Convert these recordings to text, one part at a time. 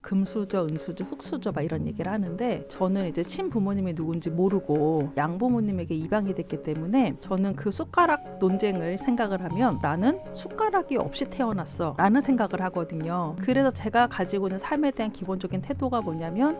금수저, 은수저, 흙수저 막 이런 얘기를 하는데 저는 이제 친부모님이 누군지 모르고 양부모님에게 입양이 됐기 때문에 저는 그 숟가락 논쟁을 생각을 하면 나는 숟가락이 없이 태어났어 라는 생각을 하거든요. 그래서 제가 가지고 있는 삶에 대한 기본적인 태도가 뭐냐면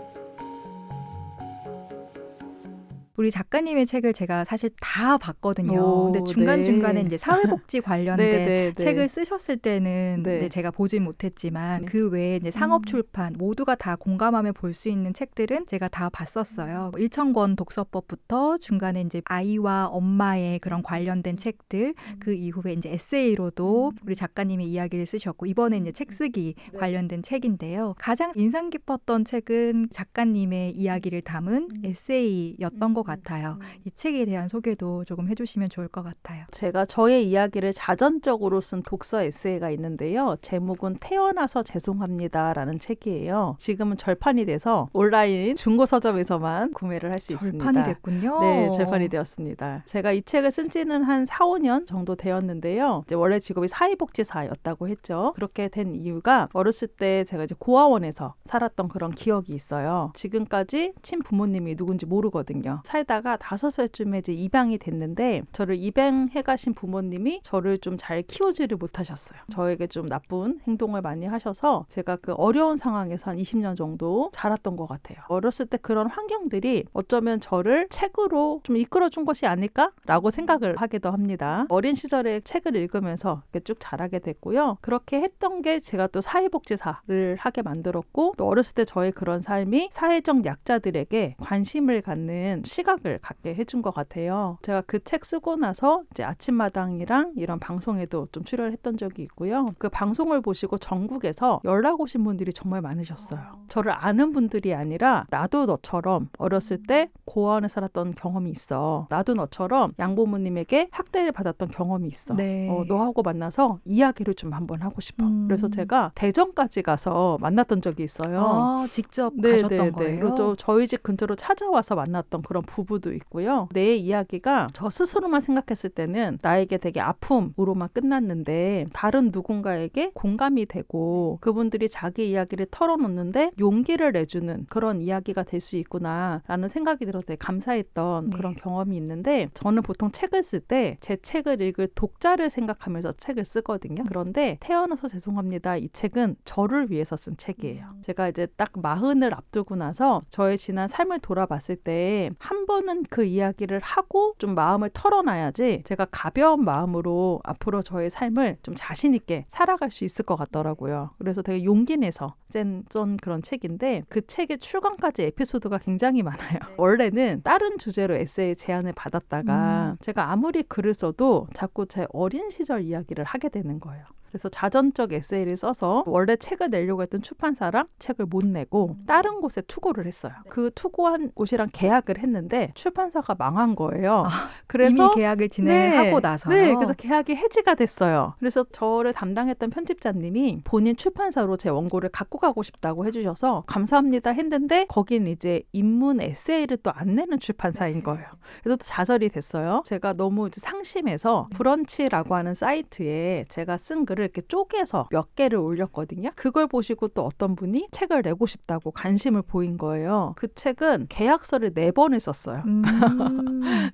우리 작가님의 책을 제가 사실 다 봤거든요. 근데 중간중간에 이제 사회복지 관련된 책을 쓰셨을 때는 이제 제가 보진 못했지만 그 외에 이제 상업출판 모두가 다 공감하며 볼 수 있는 책들은 제가 다 봤었어요. 일천권 독서법부터 중간에 이제 아이와 엄마의 그런 관련된 책들, 그 이후에 이제 에세이로도 우리 작가님의 이야기를 쓰셨고 이번에 이제 책 쓰기 관련된 책인데요. 가장 인상 깊었던 책은 작가님의 이야기를 담은 에세이였던 것 같아요. 이 책에 대한 소개도 조금 해주시면 좋을 것 같아요. 제가 저의 이야기를 자전적으로 쓴 독서 에세이가 있는데요. 제목은 태어나서 죄송합니다 라는 책이에요. 지금은 절판이 돼서 온라인 중고 서점에서만 구매를 할 수 있습니다. 절판이 됐군요. 네, 절판이 되었습니다. 제가 이 책을 쓴 지는 한 4, 5년 정도 되었는데요. 이제 원래 직업이 사회복지사였다고 했죠. 그렇게 된 이유가 어렸을 때 제가 이제 고아원에서 살았던 그런 기억이 있어요. 지금까지 친부모님이 누군지 모르거든요. 살다가 5살쯤에 이제 입양이 됐는데 저를 입양해 가신 부모님이 저를 좀 잘 키우지를 못하셨어요. 저에게 좀 나쁜 행동을 많이 하셔서 제가 그 어려운 상황에서 한 20년 정도 자랐던 것 같아요. 어렸을 때 그런 환경들이 어쩌면 저를 책으로 좀 이끌어준 것이 아닐까라고 생각을 하기도 합니다. 어린 시절에 책을 읽으면서 이렇게 쭉 자라게 됐고요. 그렇게 했던 게 제가 또 사회복지사를 하게 만들었고 또 어렸을 때 저의 그런 삶이 사회적 약자들에게 관심을 갖는 시각을 갖게 해준 것 같아요. 제가 그 책 쓰고 나서 이제 아침마당이랑 이런 방송에도 좀 출연했던 적이 있고요. 그 방송을 보시고 전국에서 연락 오신 분들이 정말 많으셨어요. 저를 아는 분들이 아니라 나도 너처럼 어렸을 때 고아원에 살았던 경험이 있어. 나도 너처럼 양부모님에게 학대를 받았던 경험이 있어. 네. 너하고 만나서 이야기를 좀 한번 하고 싶어. 그래서 제가 대전까지 가서 만났던 적이 있어요. 아, 직접 가셨던 거예요? 그리고 저희 집 근처로 찾아와서 만났던 그런 부부도 있고요. 내 이야기가 저 스스로만 생각했을 때는 나에게 되게 아픔으로만 끝났는데 다른 누군가에게 공감이 되고 그분들이 자기 이야기를 털어놓는데 용기를 내주는 그런 이야기가 될 수 있구나라는 생각이 들어서 되게 감사했던 그런 경험이 있는데 저는 보통 책을 쓸 때 제 책을 읽을 독자를 생각하면서 책을 쓰거든요. 그런데 태어나서 죄송합니다. 이 책은 저를 위해서 쓴 책이에요. 제가 이제 딱 40을 앞두고 나서 저의 지난 삶을 돌아봤을 때 한 번은 그 이야기를 하고 좀 마음을 털어놔야지 제가 가벼운 마음으로 앞으로 저의 삶을 좀 자신 있게 살아갈 수 있을 것 같더라고요. 그래서 되게 용기 내서 쓴 그런 책인데 그 책의 출간까지 에피소드가 굉장히 많아요. 원래는 다른 주제로 에세이 제안을 받았다가 제가 아무리 글을 써도 자꾸 제 어린 시절 이야기를 하게 되는 거예요. 그래서 자전적 에세이를 써서 원래 책을 내려고 했던 출판사랑 책을 못 내고 다른 곳에 투고를 했어요. 그 투고한 곳이랑 계약을 했는데 출판사가 망한 거예요. 그래서 이미 계약을 진행하고 나서요? 네, 그래서 계약이 해지가 됐어요. 그래서 저를 담당했던 편집자님이 본인 출판사로 제 원고를 갖고 가고 싶다고 해주셔서 감사합니다 했는데 거긴 이제 인문 에세이를 또 안 내는 출판사인 거예요. 그래서 또 좌절이 됐어요. 제가 너무 이제 상심해서 브런치라고 하는 사이트에 제가 쓴 글을 이렇게 쪼개서 몇 개를 올렸거든요. 그걸 보시고 또 어떤 분이 책을 내고 싶다고 관심을 보인 거예요. 그 책은 계약서를 4번을 썼어요.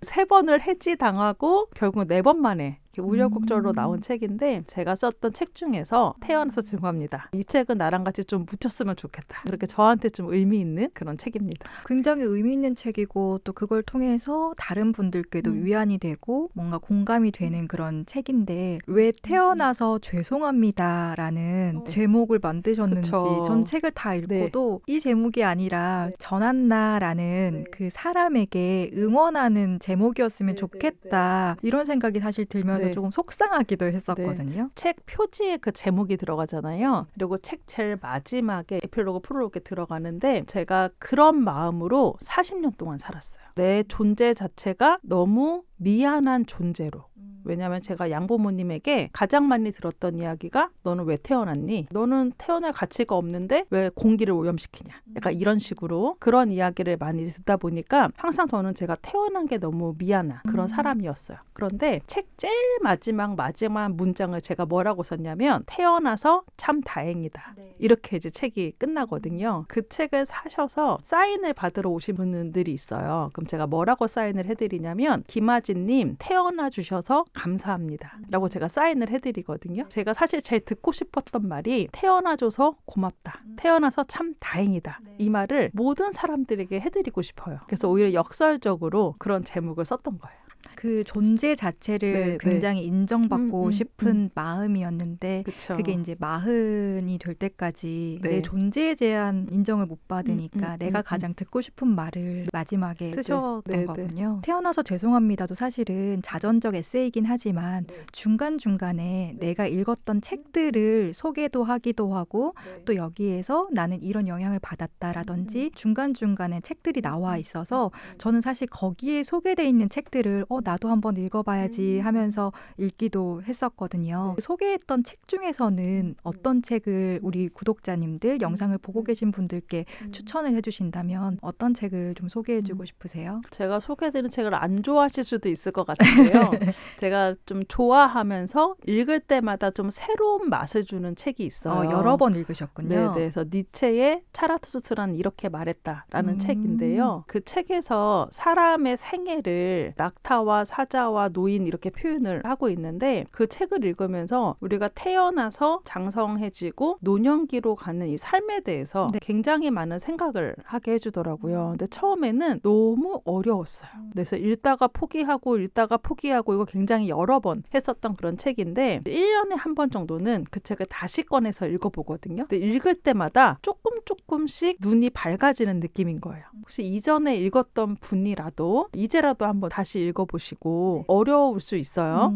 3번을 해지당하고 결국 4번 만에 우여곡절로 나온 책인데 제가 썼던 책 중에서 태어나서 죄송합니다. 이 책은 나랑 같이 좀 묻혔으면 좋겠다. 그렇게 저한테 좀 의미 있는 그런 책입니다. 굉장히 의미 있는 책이고 또 그걸 통해서 다른 분들께도 위안이 되고 뭔가 공감이 되는 그런 책인데 왜 태어나서 죄송합니다라는 제목을 만드셨는지 그쵸. 전 책을 다 읽고도 이 제목이 아니라 전한나라는 그 사람에게 응원하는 제목이었으면 좋겠다 이런 생각이 사실 들면서 조금 속상하기도 했었거든요. 책 표지에 그 제목이 들어가잖아요. 그리고 책 제일 마지막에 에필로그 프롤로그에 들어가는데 제가 그런 마음으로 40년 동안 살았어요. 내 존재 자체가 너무 미안한 존재로 왜냐하면 제가 양부모님에게 가장 많이 들었던 이야기가 너는 왜 태어났니? 너는 태어날 가치가 없는데 왜 공기를 오염시키냐? 약간 이런 식으로 그런 이야기를 많이 듣다 보니까 항상 저는 제가 태어난 게 너무 미안한 그런 사람이었어요. 그런데 책 제일 마지막 문장을 제가 뭐라고 썼냐면 태어나서 참 다행이다. 이렇게 이제 책이 끝나거든요. 그 책을 사셔서 사인을 받으러 오신 분들이 있어요. 그럼 제가 뭐라고 사인을 해드리냐면 김아진님 태어나 주셔서 감사합니다 라고 제가 사인을 해드리거든요. 제가 사실 제일 듣고 싶었던 말이 태어나줘서 고맙다. 태어나서 참 다행이다. 이 말을 모든 사람들에게 해드리고 싶어요. 그래서 오히려 역설적으로 그런 제목을 썼던 거예요. 그 존재 자체를 굉장히 인정받고 싶은 마음이었는데 그쵸. 그게 이제 마흔이 될 때까지 내 존재에 대한 인정을 못 받으니까 내가 가장 듣고 싶은 말을 마지막에 쓰셨던 거군요. 태어나서 죄송합니다도 사실은 자전적 에세이긴 하지만 중간중간에 내가 읽었던 책들을 소개도 하기도 하고 또 여기에서 나는 이런 영향을 받았다라든지 중간중간에 책들이 나와 있어서 저는 사실 거기에 소개돼 있는 책들을 나도 한번 읽어봐야지 하면서 읽기도 했었거든요. 소개했던 책 중에서는 어떤 책을 우리 구독자님들 영상을 보고 계신 분들께 추천을 해주신다면 어떤 책을 좀 소개해주고 싶으세요? 제가 소개해드린 책을 안 좋아하실 수도 있을 것 같은데요. 제가 좀 좋아하면서 읽을 때마다 좀 새로운 맛을 주는 책이 있어요. 여러 번 읽으셨군요. 네, 그래서 니체의 차라투스트라는 이렇게 말했다라는 책인데요. 그 책에서 사람의 생애를 낙타와 사자와 노인 이렇게 표현을 하고 있는데 그 책을 읽으면서 우리가 태어나서 장성해지고 노년기로 가는 이 삶에 대해서 굉장히 많은 생각을 하게 해주더라고요. 근데 처음에는 너무 어려웠어요. 그래서 읽다가 포기하고 이거 굉장히 여러 번 했었던 그런 책인데 1년에 한 번 정도는 그 책을 다시 꺼내서 읽어보거든요. 근데 읽을 때마다 조금씩 눈이 밝아지는 느낌인 거예요. 혹시 이전에 읽었던 분이라도 이제라도 한번 다시 읽어보시고 어려울 수 있어요.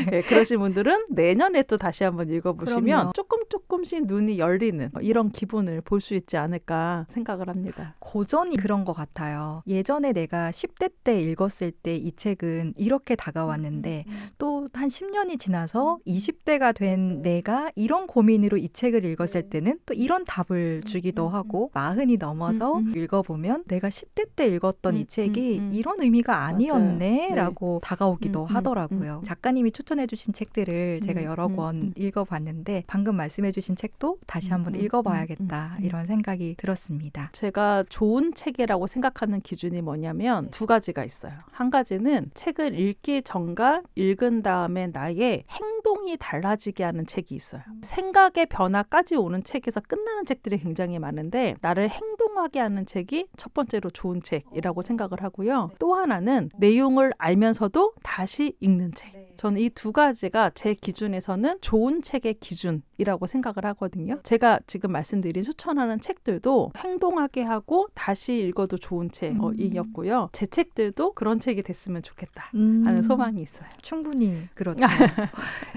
네, 그러신 분들은 내년에 또 다시 한번 읽어보시면 조금씩 눈이 열리는 이런 기분을 볼 수 있지 않을까 생각을 합니다. 고전이 그런 것 같아요. 예전에 내가 10대 때 읽었을 때 이 책은 이렇게 다가왔는데 또 한 10년이 지나서 20대가 된 내가 이런 고민으로 이 책을 읽었을 때는 또 이런 답을 주기도 하고 40이 넘어서 읽어보면 내가 10대 때 읽었던 이 책이 이런 의미가 아니었네 라고 다가오기도 하더라고요. 작가님이 추천해 주신 책들을 제가 여러 권 읽어봤는데 방금 말씀해 주신 책도 다시 한번 읽어봐야겠다 이런 생각이 들었습니다. 제가 좋은 책이라고 생각하는 기준이 뭐냐면 두 가지가 있어요. 한 가지는 책을 읽기 전과 읽은 다음에 나의 행동이 달라지게 하는 책이 있어요. 생각의 변화까지 오는 책에서 끝나는 책들이 굉장히 많은데 나를 행동하게 하는 책이 첫 번째로 좋은 책이라고 생각을 하고요. 또 하나는 내용을 알면서도 다시 읽는 책. 저는 이 두 가지가 제 기준에서는 좋은 책의 기준이라고 생각을 하거든요. 제가 지금 말씀드린 추천하는 책들도 행동하게 하고 다시 읽어도 좋은 책이었고요. 제 책들도 그런 책이 됐으면 좋겠다 하는 소망이 있어요. 충분히 그렇죠.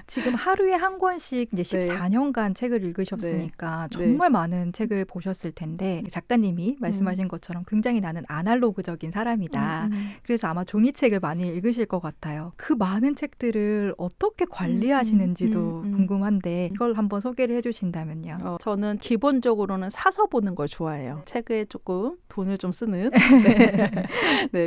지금 하루에 한 권씩 이제 14년간 책을 읽으셨으니까 정말 많은 책을 보셨을 텐데 작가님이 말씀하신 것처럼 굉장히 나는 아날로그적인 사람이다. 그래서 아마 종이책을 많이 읽으실 것 같아요. 그 많은 책들을 어떻게 관리하시는지도 궁금한데 이걸 한번 소개를 해주신다면요. 저는 기본적으로는 사서 보는 걸 좋아해요. 책에 조금 돈을 좀 쓰는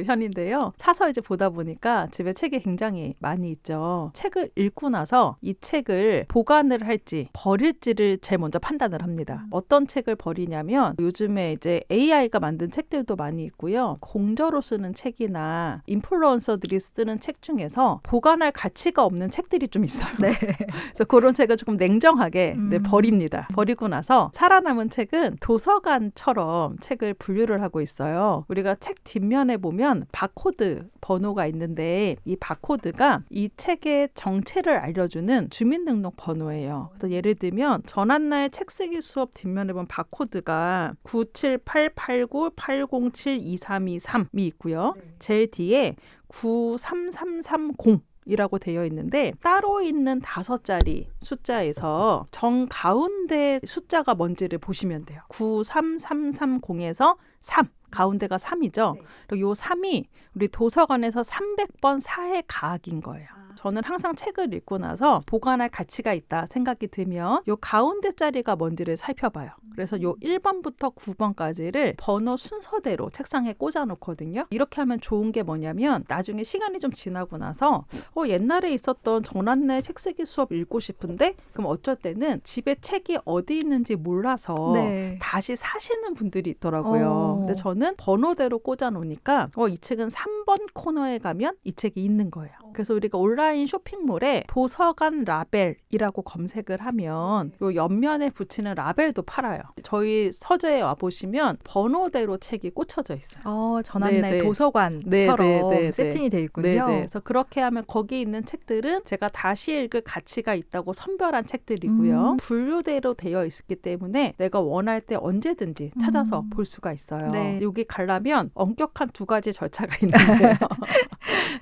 편인데요. 사서 이제 보다 보니까 집에 책이 굉장히 많이 있죠. 책을 읽고 나서 이 책을 보관을 할지 버릴지를 제일 먼저 판단을 합니다. 어떤 책을 버리냐면 요즘에 이제 AI가 만든 책들도 많이 있고요. 공저로 쓰는 책이나 인플루언서들이 쓰는 책 중에서 보관할 가치가 없는 책들이 좀 있어요. 그래서 그런 책을 조금 냉정하게 버립니다. 버리고 나서 살아남은 책은 도서관처럼 책을 분류를 하고 있어요. 우리가 책 뒷면에 보면 바코드 번호가 있는데 이 바코드가 이 책의 정체를 알려주는 주민등록 번호예요. 그래서 예를 들면 전한날 책쓰기 수업 뒷면에 보면 바코드가 9789898072323이 있고요. 제일 뒤에 93330 이라고 되어 있는데 따로 있는 5자리 숫자에서 정 가운데 숫자가 뭔지를 보시면 돼요. 93330에서 3 가운데가 3이죠. 그리고 이 3이 우리 도서관에서 300번 사회 가학인 거예요. 저는 항상 책을 읽고 나서 보관할 가치가 있다 생각이 들면 요 가운데 자리가 뭔지를 살펴봐요. 그래서 요 1번부터 9번까지를 번호 순서대로 책상에 꽂아놓거든요. 이렇게 하면 좋은 게 뭐냐면 나중에 시간이 좀 지나고 나서 옛날에 있었던 전환내 책쓰기 수업 읽고 싶은데 그럼 어쩔 때는 집에 책이 어디 있는지 몰라서 네. 다시 사시는 분들이 있더라고요. 근데 저는 번호대로 꽂아놓으니까 이 책은 3번 코너에 가면 이 책이 있는 거예요. 그래서 우리가 온라인 쇼핑몰에 도서관 라벨이라고 검색을 하면 요 옆면에 붙이는 라벨도 팔아요. 저희 서재에 와보시면 번호대로 책이 꽂혀져 있어요. 전환날 네네. 도서관처럼 세팅이 돼 있군요. 네네. 그래서 그렇게 하면 거기 있는 책들은 제가 다시 읽을 가치가 있다고 선별한 책들이고요. 분류대로 되어 있기 때문에 내가 원할 때 언제든지 찾아서 볼 수가 있어요. 네. 여기 가려면 엄격한 2가지 절차가 있는데요.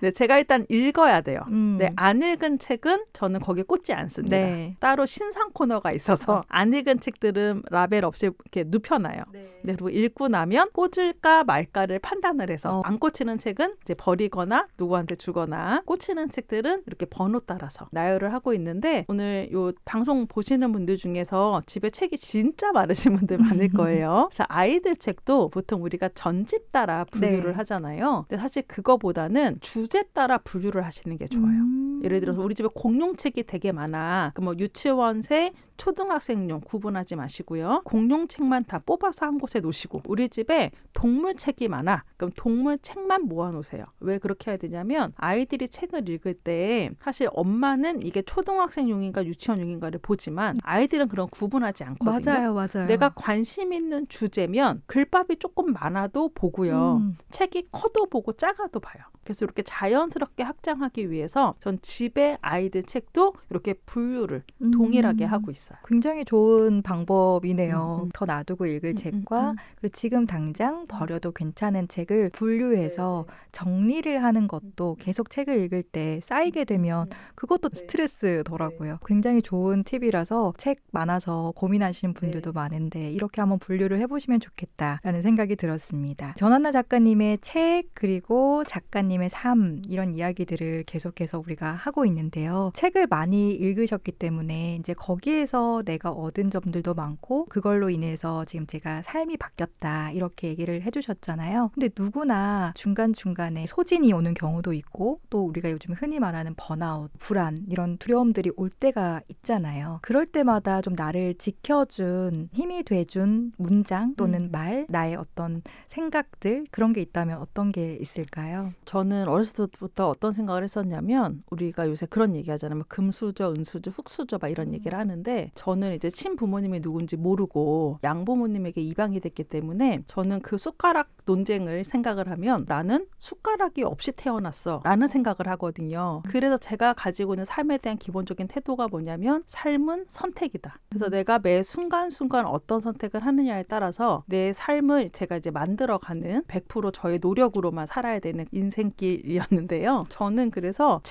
네, 제가 일단 읽어야 돼요. 네, 안 읽은 책은 저는 거기에 꽂지 않습니다. 네. 따로 신상 코너가 있어서 안 읽은 책들은 라벨 없이 이렇게 눕혀놔요. 네, 그리고 읽고 나면 꽂을까 말까를 판단을 해서 안 꽂히는 책은 이제 버리거나 누구한테 주거나 꽂히는 책들은 이렇게 번호 따라서 나열을 하고 있는데 오늘 요 방송 보시는 분들 중에서 집에 책이 진짜 많으신 분들 많을 거예요. 그래서 아이들 책도 보통 우리가 전집 따라 분류를 하잖아요. 근데 사실 그거보다는 주제 따라 분류를 하시는 게 좋아요. 예를 들어서 우리 집에 공룡책이 되게 많아. 그럼 뭐 유치원생, 초등학생용 구분하지 마시고요. 공룡책만 다 뽑아서 한 곳에 놓으시고 우리 집에 동물책이 많아. 그럼 동물책만 모아놓으세요. 왜 그렇게 해야 되냐면 아이들이 책을 읽을 때 사실 엄마는 이게 초등학생용인가 유치원용인가를 보지만 아이들은 그런 구분하지 않거든요. 맞아요. 내가 관심 있는 주제면 글밥이 조금 많아도 보고요. 책이 커도 보고 작아도 봐요. 그래서 이렇게 자연스럽게 확장하기 위해서 전 집에 아이들 책도 이렇게 분류를 동일하게 하고 있어요. 굉장히 좋은 방법이네요. 더 놔두고 읽을 책과 그리고 지금 당장 버려도 괜찮은 책을 분류해서 정리를 하는 것도 계속 책을 읽을 때 쌓이게 되면 그것도 스트레스더라고요. 굉장히 좋은 팁이라서 책 많아서 고민하시는 분들도 많은데 이렇게 한번 분류를 해보시면 좋겠다라는 생각이 들었습니다. 전한나 작가님의 책 그리고 작가님의 삶 이런 이야기들을 계속해서 우리가 하고 있는데요. 책을 많이 읽으셨기 때문에 이제 거기에서 내가 얻은 점들도 많고 그걸로 인해서 지금 제가 삶이 바뀌었다 이렇게 얘기를 해주셨잖아요. 근데 누구나 중간중간에 소진이 오는 경우도 있고 또 우리가 요즘 흔히 말하는 번아웃, 불안 이런 두려움들이 올 때가 있잖아요. 그럴 때마다 좀 나를 지켜준 힘이 돼준 문장 또는 말, 나의 어떤 생각들 그런 게 있다면 어떤 게 있을까요? 저는 어렸을 때부터 어떤 생각을 했었냐면 우리가 요새 그런 얘기 하잖아요. 뭐 금수저, 은수저, 흙수저 막 이런 얘기를 하는데 저는 이제 친부모님이 누군지 모르고 양부모님에게 입양이 됐기 때문에 저는 그 숟가락 논쟁을 생각을 하면 나는 숟가락이 없이 태어났어 라는 생각을 하거든요. 그래서 제가 가지고 있는 삶에 대한 기본적인 태도가 뭐냐면 삶은 선택이다. 그래서 내가 매 순간순간 어떤 선택을 하느냐에 따라서 내 삶을 제가 이제 만들어가는 100% 저의 노력으로만 살아야 되는 인생길이었는데요. 저는 그래서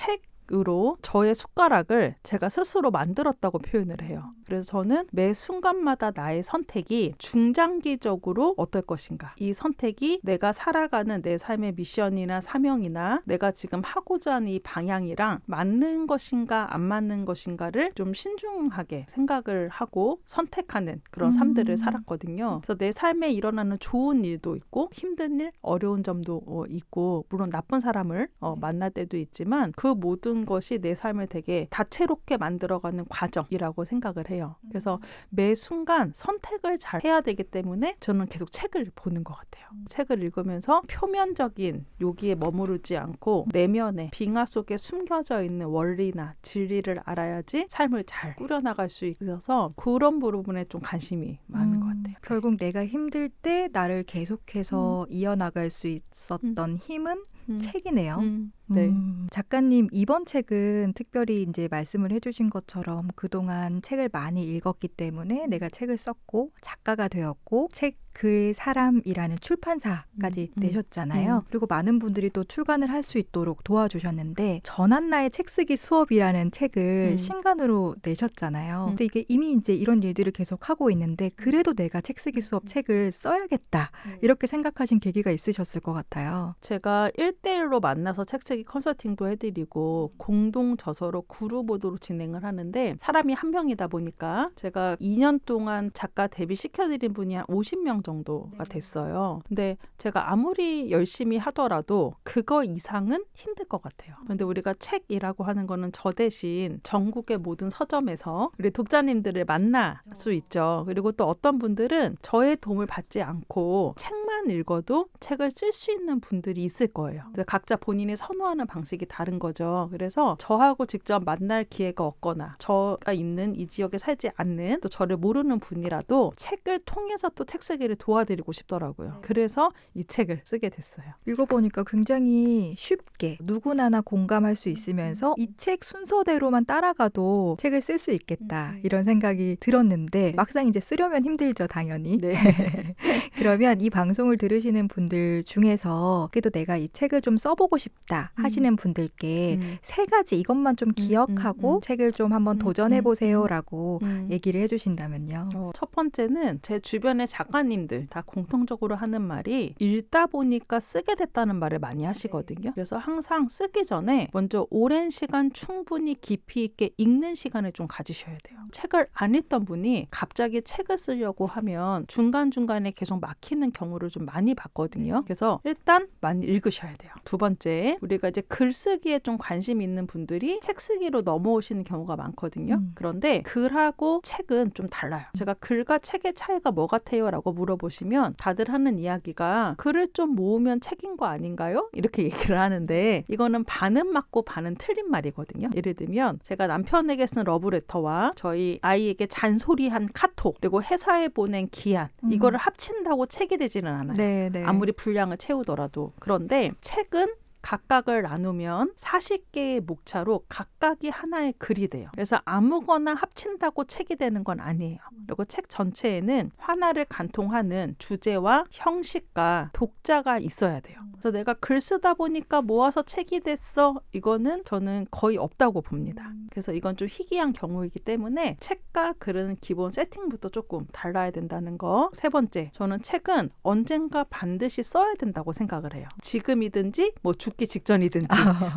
으로 저의 숟가락을 제가 스스로 만들었다고 표현을 해요. 그래서 저는 매 순간마다 나의 선택이 중장기적으로 어떨 것인가. 이 선택이 내가 살아가는 내 삶의 미션이나 사명이나 내가 지금 하고자 하는 이 방향이랑 맞는 것인가 안 맞는 것인가를 좀 신중하게 생각을 하고 선택하는 그런 삶들을 살았거든요. 그래서 내 삶에 일어나는 좋은 일도 있고 힘든 일, 어려운 점도 있고 물론 나쁜 사람을 만날 때도 있지만 그 모든 것이 내 삶을 되게 다채롭게 만들어가는 과정이라고 생각을 해요. 그래서 매 순간 선택을 잘 해야 되기 때문에 저는 계속 책을 보는 것 같아요. 책을 읽으면서 표면적인 여기에 머무르지 않고 내면에 빙하 속에 숨겨져 있는 원리나 진리를 알아야지 삶을 잘 꾸려나갈 수 있어서 그런 부분에 좀 관심이 많은 것 같아요. 결국 내가 힘들 때 나를 계속해서 이어나갈 수 있었던 힘은 책이네요. 네. 작가님 이번 책은 특별히 이제 말씀을 해주신 것처럼 그동안 책을 많이 읽었기 때문에 내가 책을 썼고 작가가 되었고 책 그 사람이라는 출판사까지 내셨잖아요. 그리고 많은 분들이 또 출간을 할 수 있도록 도와주셨는데 전한나의 책 쓰기 수업이라는 책을 신간으로 내셨잖아요. 근데 이게 이미 이제 이런 일들을 계속 하고 있는데 그래도 내가 책 쓰기 수업 책을 써야겠다 이렇게 생각하신 계기가 있으셨을 것 같아요. 제가 1대1로 만나서 책 쓰기 컨설팅도 해드리고 공동 저서로 그룹 보도로 진행을 하는데 사람이 한 명이다 보니까 제가 2년 동안 작가 데뷔 시켜드린 분이 한 50명 정도가 됐어요. 근데 제가 아무리 열심히 하더라도 그거 이상은 힘들 것 같아요. 근데 우리가 책이라고 하는 거는 저 대신 전국의 모든 서점에서 우리 독자님들을 만날 수 있죠. 그리고 또 어떤 분들은 저의 도움을 받지 않고 책만 읽어도 책을 쓸 수 있는 분들이 있을 거예요. 각자 본인이 선호하는 방식이 다른 거죠. 그래서 저하고 직접 만날 기회가 없거나 저가 있는 이 지역에 살지 않는 또 저를 모르는 분이라도 책을 통해서 또 책 쓰기를 도와드리고 싶더라고요. 그래서 이 책을 쓰게 됐어요. 읽어보니까 굉장히 쉽게 누구나나 공감할 수 있으면서 이 책 순서대로만 따라가도 책을 쓸 수 있겠다 이런 생각이 들었는데 막상 이제 쓰려면 힘들죠, 당연히. 네. 그러면 이 방송을 들으시는 분들 중에서 그래도 내가 이 책을 좀 써보고 싶다 하시는 분들께 세 가지 이것만 좀 기억하고 책을 좀 한번 도전해보세요라고 얘기를 해주신다면요. 첫 번째는 제 주변의 작가님들 다 공통적으로 하는 말이 읽다 보니까 쓰게 됐다는 말을 많이 하시거든요. 그래서 항상 쓰기 전에 먼저 오랜 시간 충분히 깊이 있게 읽는 시간을 좀 가지셔야 돼요. 책을 안 읽던 분이 갑자기 책을 쓰려고 하면 중간중간에 계속 막히는 경우를 좀 많이 봤거든요. 그래서 일단 많이 읽으셔야 돼요. 두 번째, 우리가 이제 글쓰기에 좀 관심 있는 분들이 책 쓰기로 넘어오시는 경우가 많거든요. 그런데 글하고 책은 좀 달라요. 제가 글과 책의 차이가 뭐 같아요? 라고 물어보시면 다들 하는 이야기가 글을 좀 모으면 책인 거 아닌가요? 이렇게 얘기를 하는데 이거는 반은 맞고 반은 틀린 말이거든요. 예를 들면 제가 남편에게 쓴 러브레터와 저희 아이에게 잔소리한 카톡 그리고 회사에 보낸 기한 이거를 합친다고 책이 되지는 않아요. 네. 아무리 분량을 채우더라도. 그런데 책은 각각을 나누면 40개의 목차로 각각이 하나의 글이 돼요. 그래서 아무거나 합친다고 책이 되는 건 아니에요. 그리고 책 전체에는 하나를 간통하는 주제와 형식과 독자가 있어야 돼요. 그래서 내가 글 쓰다 보니까 모아서 책이 됐어. 이거는 저는 거의 없다고 봅니다. 그래서 이건 좀 희귀한 경우이기 때문에 책과 글은 기본 세팅부터 조금 달라야 된다는 거. 세 번째, 저는 책은 언젠가 반드시 써야 된다고 생각을 해요. 지금이든지 뭐 죽기 직전이든지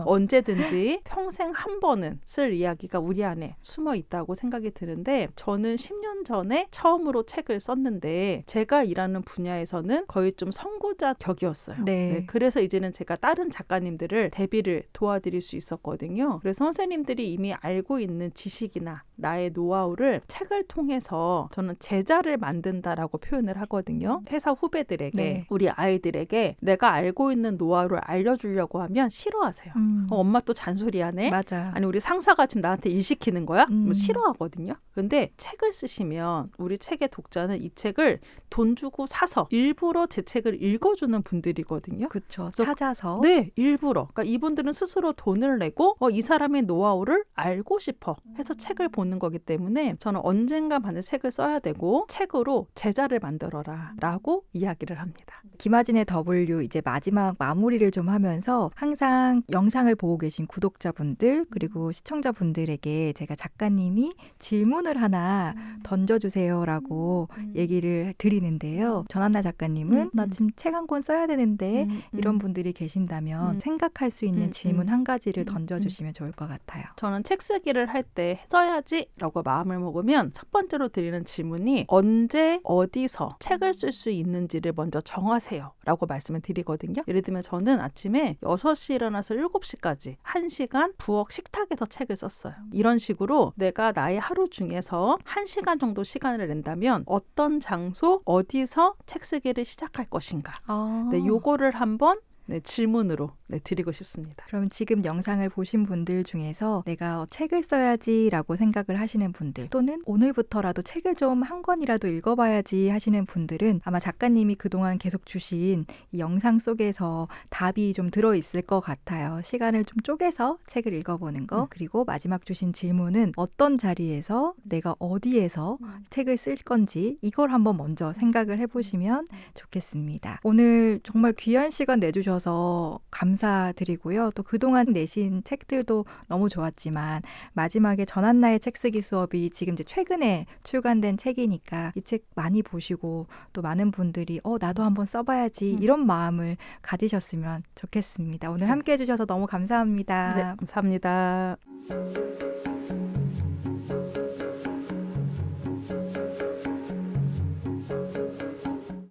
언제든지 평생 한 번은 쓸 이야기가 우리 안에 숨어 있다고 생각이 드는데 저는 10년 전에 처음으로 책을 썼는데 제가 일하는 분야에서는 거의 좀 선구자 격이었어요. 네, 그래서 이제는 제가 다른 작가님들을 데뷔를 도와드릴 수 있었거든요. 그래서 선생님들이 이미 알고 있는 지식이나 나의 노하우를 책을 통해서 저는 제자를 만든다라고 표현을 하거든요. 회사 후배들에게 우리 아이들에게 내가 알고 있는 노하우를 알려주려고 하면 싫어하세요. 엄마 또 잔소리하네. 맞아. 아니 우리 상사가 지금 나한테 일 시키는 거야? 뭐 싫어하거든요. 그런데 책을 쓰시면 우리 책의 독자는 이 책을 돈 주고 사서 일부러 제 책을 읽어주는 분들이거든요. 그렇죠. 찾아서. 네, 일부러. 그러니까 이분들은 스스로 돈을 내고 이 사람의 노하우를 알고 싶어 해서 책을 보는 거기 때문에 저는 언젠가 반드시 책을 써야 되고 책으로 제자를 만들어라 라고 이야기를 합니다. 김아진의 W 이제 마지막 마무리를 좀 하면서 항상 영상을 보고 계신 구독자분들 그리고 시청자분들에게 제가 작가님이 질문을 하나 던져주세요라고 얘기를 드리는데요. 전한나 작가님은 나 지금 책 한 권 써야 되는데 이런 분들이 계신다면 생각할 수 있는 질문 한 가지를 던져주시면 좋을 것 같아요. 저는 책 쓰기를 할 때 써야지 라고 마음을 먹으면 첫 번째로 드리는 질문이 언제 어디서 책을 쓸 수 있는지를 먼저 정하세요 라고 말씀을 드리거든요. 예를 들면 저는 아침에 6시 일어나서 7시까지 1시간 부엌 식탁에서 책을 썼어요. 이런 식으로 내가 나의 하루 중에서 1시간 정도 시간을 낸다면 어떤 장소 어디서 책 쓰기를 시작할 것인가. 네, 요거를 한번 네, 질문으로 드리고 싶습니다. 그럼 지금 영상을 보신 분들 중에서 내가 책을 써야지라고 생각을 하시는 분들, 또는 오늘부터라도 책을 좀 한 권이라도 읽어봐야지 하시는 분들은 아마 작가님이 그동안 계속 주신 이 영상 속에서 답이 좀 들어있을 것 같아요. 시간을 좀 쪼개서 책을 읽어보는 거, 그리고 마지막 주신 질문은 어떤 자리에서 내가 어디에서 책을 쓸 건지 이걸 한번 먼저 생각을 해보시면 좋겠습니다. 오늘 정말 귀한 시간 내주셔서 감사드리고요. 또 그동안 내신 책들도 너무 좋았지만 마지막에 전한나의 책쓰기 수업이 지금 이제 최근에 출간된 책이니까 이 책 많이 보시고 또 많은 분들이 나도 한번 써봐야지 이런 마음을 가지셨으면 좋겠습니다. 오늘 함께 해주셔서 너무 감사합니다. 네, 감사합니다.